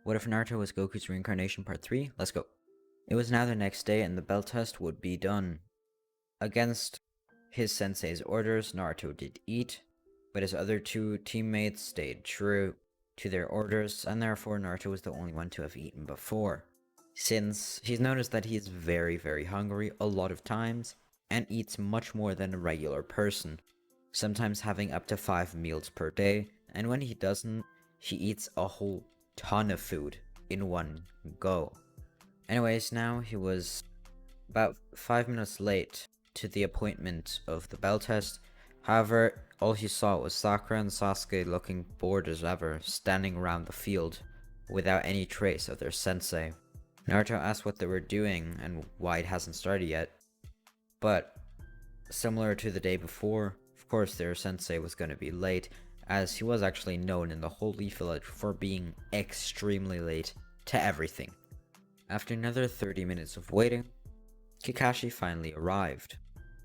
What if Naruto was Goku's reincarnation part 3? Let's go. It was now the next day and the bell test would be done. Against his sensei's orders, Naruto did eat, but his other two teammates stayed true to their orders, and therefore Naruto was the only one to have eaten before. Since he's noticed that he is very hungry a lot of times, and eats much more than a regular person, sometimes having up to 5 meals per day, and when he doesn't, he eats a whole ton of food in one go. Anyways, now he was about 5 minutes late to the appointment of the bell test. However, all he saw was Sakura and Sasuke looking bored as ever, standing around the field, without any trace of their sensei. Naruto asked what they were doing and why it hasn't started yet, but similar to the day before, of course their sensei was going to be late, as he was actually known in the whole Leaf Village for being extremely late to everything. After another 30 minutes of waiting, Kakashi finally arrived.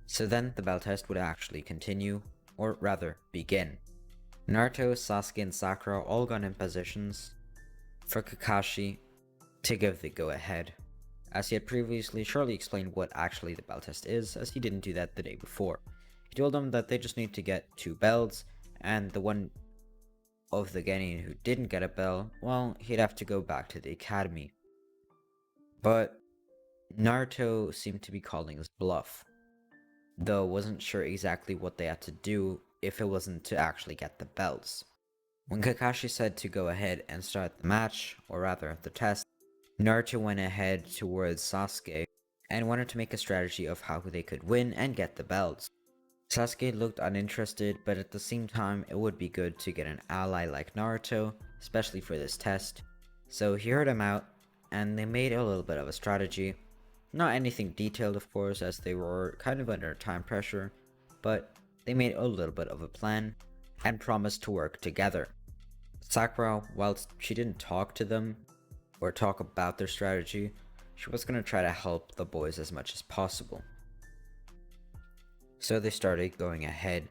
So then the bell test would actually continue, or rather begin. Naruto, Sasuke, and Sakura all got in positions for Kakashi to give the go-ahead, as he had previously surely explained what actually the bell test is, as he didn't do that the day before. He told them that they just need to get 2 bells, and the one of the genin who didn't get a bell, well, he'd have to go back to the academy. But Naruto seemed to be calling his bluff, though wasn't sure exactly what they had to do if it wasn't to actually get the bells. When Kakashi said to go ahead and start the match, or rather the test, Naruto went ahead towards Sasuke and wanted to make a strategy of how they could win and get the belts. Sasuke looked uninterested, but at the same time it would be good to get an ally like Naruto, especially for this test. So he heard him out, and they made a little bit of a strategy. Not anything detailed, of course, as they were kind of under time pressure, but they made a little bit of a plan and promised to work together. Sakura, whilst she didn't talk to them or talk about their strategy, she was going to try to help the boys as much as possible. So they started going ahead.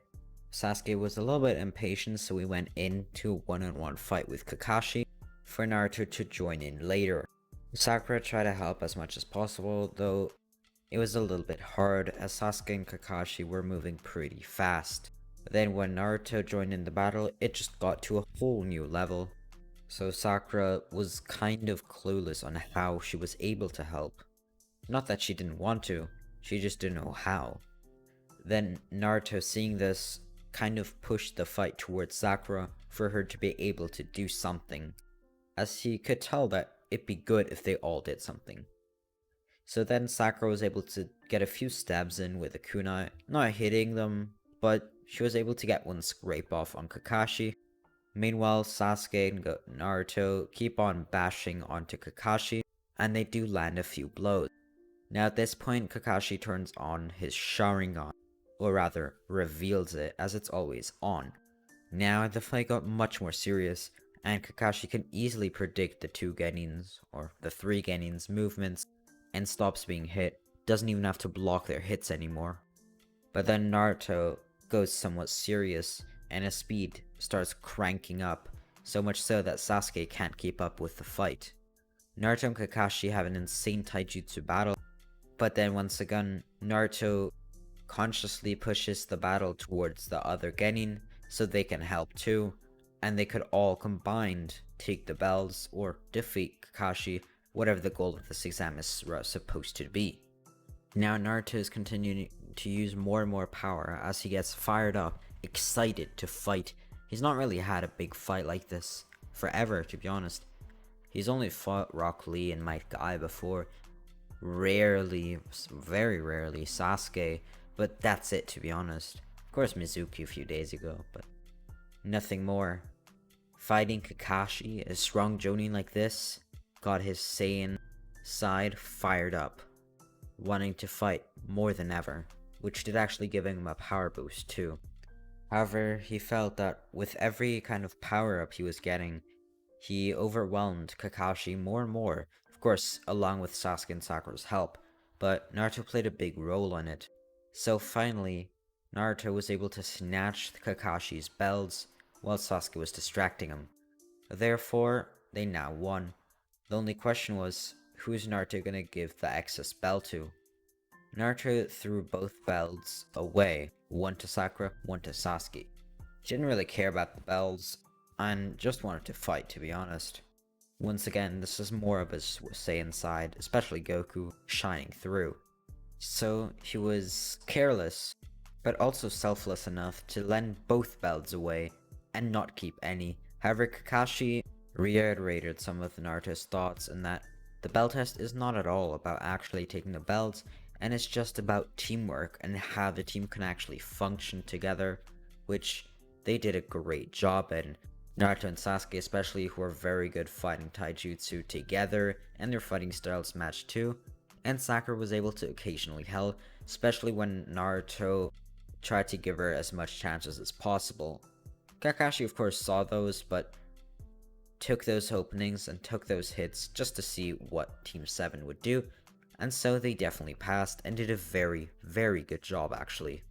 Sasuke was a little bit impatient, so we went into a one-on-one fight with Kakashi for Naruto to join in later. Sakura tried to help as much as possible, though it was a little bit hard as Sasuke and Kakashi were moving pretty fast. Then when Naruto joined in the battle, it just got to a whole new level. So Sakura was kind of clueless on how she was able to help. Not that she didn't want to, she just didn't know how. Then Naruto, seeing this, kind of pushed the fight towards Sakura for her to be able to do something, as he could tell that it'd be good if they all did something. So then Sakura was able to get a few stabs in with a kunai, not hitting them, but she was able to get one scrape off on Kakashi. Meanwhile, Sasuke and Naruto keep on bashing onto Kakashi, and they do land a few blows. Now at this point, Kakashi turns on his Sharingan, or rather, reveals it, as it's always on. Now the fight got much more serious, and Kakashi can easily predict the 2 genins, or the 3 genins' movements, and stops being hit, doesn't even have to block their hits anymore. But then Naruto goes somewhat serious, and his speed starts cranking up, so much so that Sasuke can't keep up with the fight. Naruto and Kakashi have an insane taijutsu battle, but then once again, Naruto consciously pushes the battle towards the other genin so they can help too, and they could all combined take the bells or defeat Kakashi, whatever the goal of this exam is supposed to be. Now Naruto is continuing to use more and more power as he gets fired up, excited to fight. He's not really had a big fight like this forever, to be honest. He's only fought Rock Lee and Might Guy before, rarely, very rarely Sasuke, but that's it, to be honest. Of course Mizuki a few days ago, but nothing more. Fighting Kakashi, a strong Jonin like this, got his Saiyan side fired up, wanting to fight more than ever, which did actually give him a power boost too. However, he felt that with every kind of power up he was getting, he overwhelmed Kakashi more and more, of course along with Sasuke and Sakura's help, but Naruto played a big role in it. So finally, Naruto was able to snatch Kakashi's bells while Sasuke was distracting him. Therefore, they now won. The only question was, who's Naruto gonna give the excess belt to? Naruto threw both belts away, one to Sakura, one to Sasuke. He didn't really care about the belts, and just wanted to fight, to be honest. Once again, this is more of his Saiyan side, especially Goku, shining through. So he was careless, but also selfless enough to lend both belts away and not keep any. However, Kakashi reiterated some of Naruto's thoughts in that the belt test is not at all about actually taking the belts, and it's just about teamwork and how the team can actually function together, which they did a great job in. Naruto and Sasuke especially, who are very good fighting taijutsu together, and their fighting styles match too, and Sakura was able to occasionally help, especially when Naruto tried to give her as much chances as possible. Kakashi of course saw those, but took those openings and took those hits just to see what Team 7 would do, and so they definitely passed and did a very, very good job actually.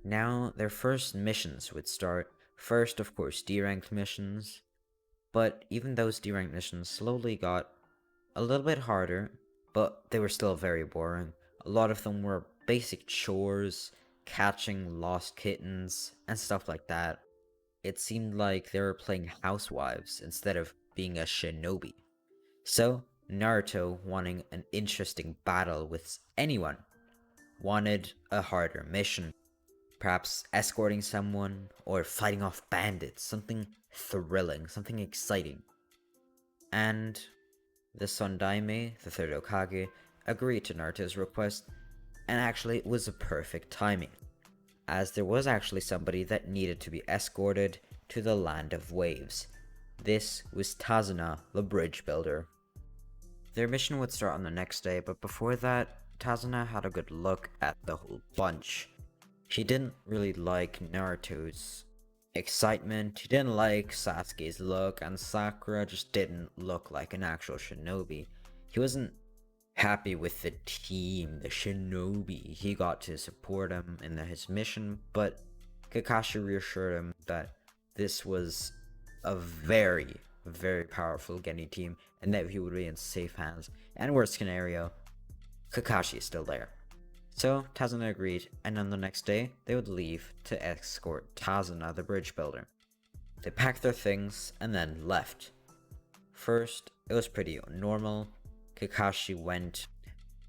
Now their first missions would start. First, of course, D-ranked missions, but even those D-ranked missions slowly got a little bit harder, but they were still very boring. A lot of them were basic chores, catching lost kittens, and stuff like that. It seemed like they were playing housewives instead of being a shinobi. So, Naruto, wanting an interesting battle with anyone, wanted a harder mission. Perhaps escorting someone, or fighting off bandits, something thrilling, something exciting. And the Son Daime, the third Hokage, agreed to Naruto's request, and actually it was a perfect timing, as there was actually somebody that needed to be escorted to the Land of Waves. This was Tazuna, the bridge builder. Their mission would start on the next day, but before that, Tazuna had a good look at the whole bunch. He didn't really like Naruto's excitement, he didn't like Sasuke's look, and Sakura just didn't look like an actual shinobi. He wasn't happy with the team, the shinobi he got to support him in his mission, but Kakashi reassured him that this was a very, very powerful Geni team and that he would be in safe hands. And worst scenario, Kakashi is still there. So Tazuna agreed, and on the next day, they would leave to escort Tazuna, the bridge builder. They packed their things and then left. First, it was pretty normal. Kakashi went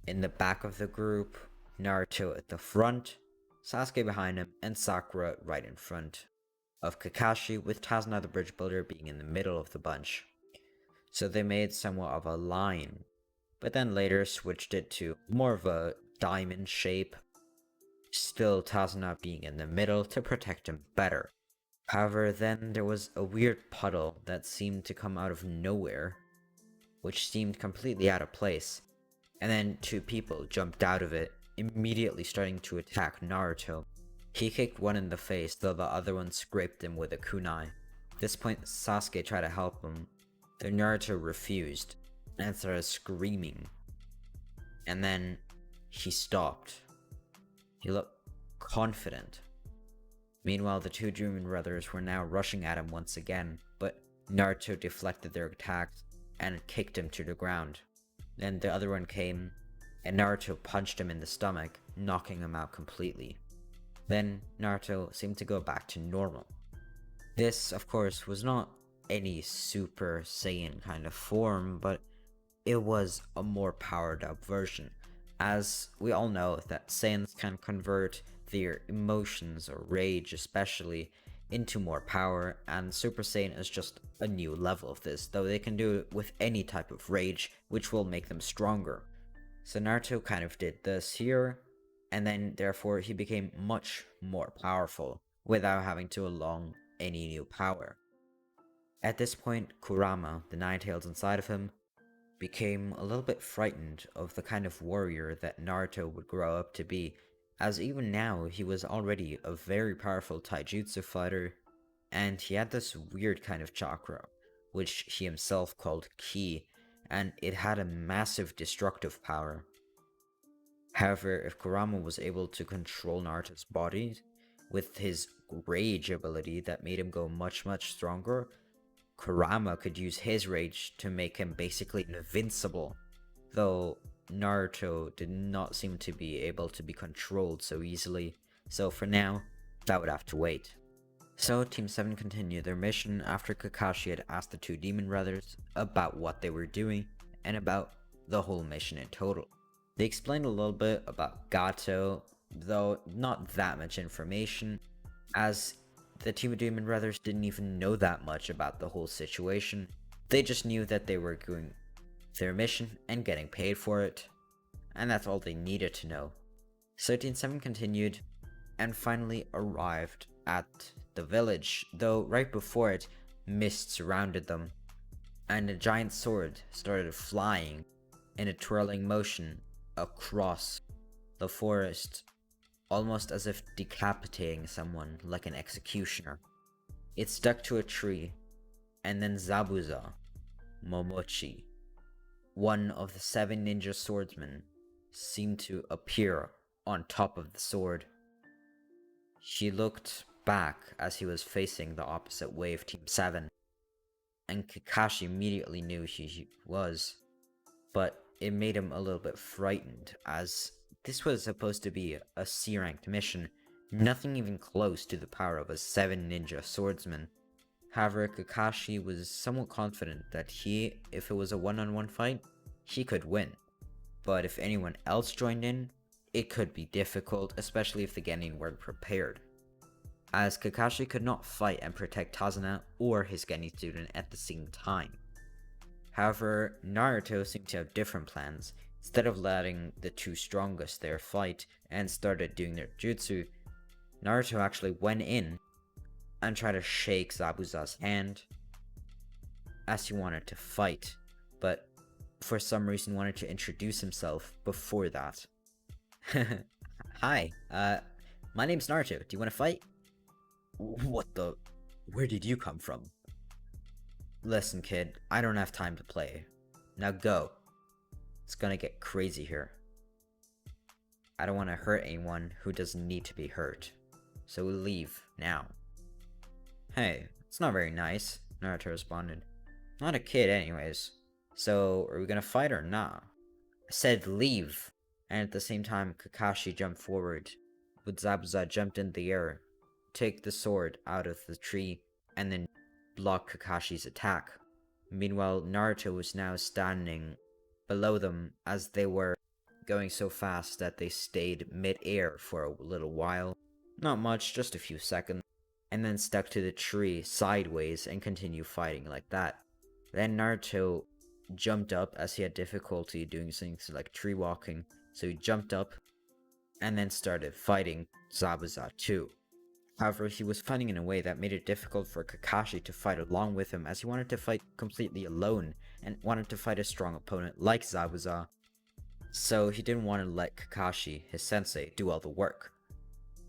in the back of the group, Naruto at the front, Sasuke behind him, and Sakura right in front of Kakashi, with Tazuna the bridge builder being in the middle of the bunch. So they made somewhat of a line, but then later switched it to more of a diamond shape, still Tazuna being in the middle to protect him better. However, then there was a weird puddle that seemed to come out of nowhere, which seemed completely out of place, and then two people jumped out of it, immediately starting to attack Naruto. He kicked one in the face, though the other one scraped him with a kunai. At this point, Sasuke tried to help him, though Naruto refused, and started screaming. And then he stopped. He looked confident. Meanwhile, the two Dreaming brothers were now rushing at him once again, but Naruto deflected their attacks and kicked him to the ground. Then the other one came, and Naruto punched him in the stomach, knocking him out completely. Then Naruto seemed to go back to normal. This, of course, was not any Super Saiyan kind of form, but it was a more powered up version, as we all know that Saiyans can convert their emotions, or rage especially, into more power, and Super Saiyan is just a new level of this, though they can do it with any type of rage, which will make them stronger. So Naruto kind of did this here, and then therefore he became much more powerful, without having to unlock any new power. At this point, Kurama, the Nine-Tails inside of him, became a little bit frightened of the kind of warrior that Naruto would grow up to be, as even now he was already a very powerful taijutsu fighter, and he had this weird kind of chakra, which he himself called ki, and it had a massive destructive power. However, if Kurama was able to control Naruto's body with his rage ability that made him go much stronger, Kurama could use his rage to make him basically invincible, though Naruto did not seem to be able to be controlled so easily, so for now, that would have to wait. So Team 7 continued their mission after Kakashi had asked the two demon brothers about what they were doing and about the whole mission in total. They explained a little bit about Gato, though not that much information, as the team of demon brothers didn't even know that much about the whole situation. They just knew that they were doing their mission and getting paid for it, and that's all they needed to know. So Team 7 continued and finally arrived at the village, though right before it, mist surrounded them, and a giant sword started flying in a twirling motion across the forest, almost as if decapitating someone like an executioner. It stuck to a tree, and then Zabuza, Momochi, one of the 7 ninja swordsmen, seemed to appear on top of the sword. She looked back as he was facing the opposite way of Team 7, and Kakashi immediately knew who he was, but it made him a little bit frightened, as this was supposed to be a C-ranked mission, nothing even close to the power of a 7 ninja swordsman. However, Kakashi was somewhat confident that if it was a one-on-one fight, he could win, but if anyone else joined in, it could be difficult, especially if the genin weren't prepared, as Kakashi could not fight and protect Tazuna or his genin student at the same time. However, Naruto seemed to have different plans. Instead of letting the two strongest there fight and started doing their jutsu, Naruto actually went in and tried to shake Zabuza's hand as he wanted to fight, but for some reason wanted to introduce himself before that. Hi, my name's Naruto. Do you want to fight? What the? Where did you come from? Listen, kid, I don't have time to play. Now go. It's gonna get crazy here. I don't want to hurt anyone who doesn't need to be hurt. So leave, now. Hey, it's not very nice, Naruto responded. Not a kid anyways. So, are we gonna fight or not? I said leave! And at the same time, Kakashi jumped forward, with Zabuza jumped in the air, take the sword out of the tree, and then block Kakashi's attack. Meanwhile, Naruto was now standing below them as they were going so fast that they stayed mid-air for a little while. Not much, just a few seconds, and then stuck to the tree sideways and continued fighting like that. Then Naruto jumped up as he had difficulty doing things like tree walking, so he jumped up and then started fighting Zabuza too. However, he was fighting in a way that made it difficult for Kakashi to fight along with him, as he wanted to fight completely alone and wanted to fight a strong opponent like Zabuza. So he didn't want to let Kakashi, his sensei, do all the work.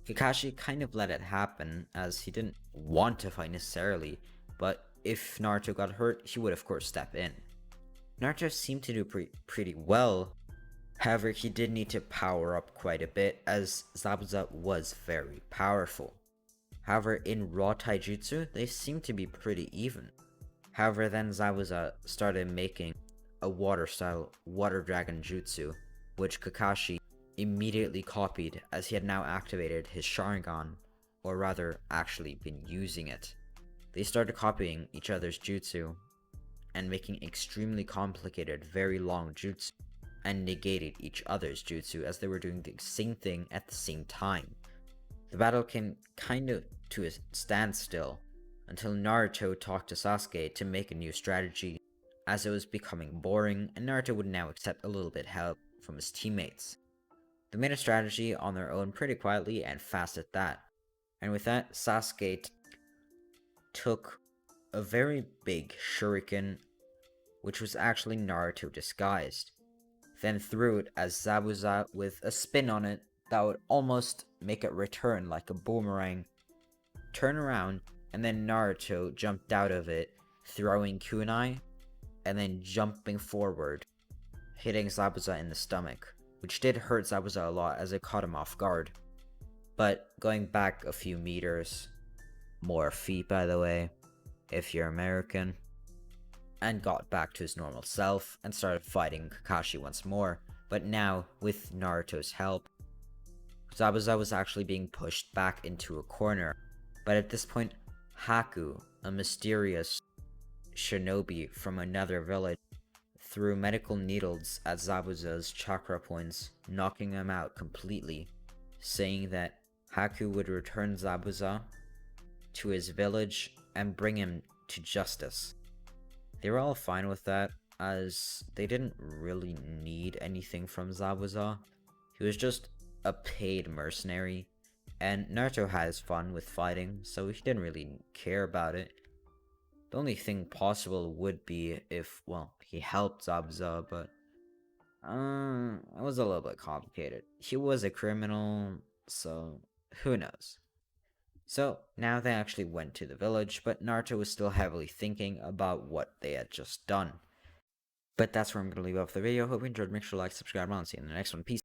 Kakashi kind of let it happen, as he didn't want to fight necessarily, but if Naruto got hurt, he would of course step in. Naruto seemed to do pretty well. However, he did need to power up quite a bit, as Zabuza was very powerful. However, in raw taijutsu, they seemed to be pretty even. However, then Zabuza started making a water-style water dragon jutsu, which Kakashi immediately copied, as he had now activated his Sharingan, or rather, actually been using it. They started copying each other's jutsu, and making extremely complicated, very long jutsu, and negated each other's jutsu as they were doing the same thing at the same time. The battle came kind of to a standstill until Naruto talked to Sasuke to make a new strategy, as it was becoming boring and Naruto would now accept a little bit help from his teammates. They made a strategy on their own pretty quietly and fast at that, and with that, Sasuke took a very big shuriken, which was actually Naruto disguised, then threw it as Zabuza with a spin on it that would almost make it return like a boomerang, turn around, and then Naruto jumped out of it, throwing kunai, and then jumping forward, hitting Zabuza in the stomach, which did hurt Zabuza a lot as it caught him off guard. But going back a few meters, more feet by the way, if you're American, and got back to his normal self and started fighting Kakashi once more, but now with Naruto's help. Zabuza was actually being pushed back into a corner, but at this point, Haku, a mysterious shinobi from another village, threw medical needles at Zabuza's chakra points, knocking him out completely, saying that Haku would return Zabuza to his village and bring him to justice. They were all fine with that, as they didn't really need anything from Zabuza. He was just a paid mercenary, and Naruto has fun with fighting, so he didn't really care about it. The only thing possible would be if, well, he helped Zabuza, but it was a little bit complicated. He was a criminal, so who knows. So now they actually went to the village, but Naruto was still heavily thinking about what they had just done. But that's where I'm going to leave off the video. Hope you enjoyed. Make sure to like, subscribe, and I'll see you in the next one. Peace.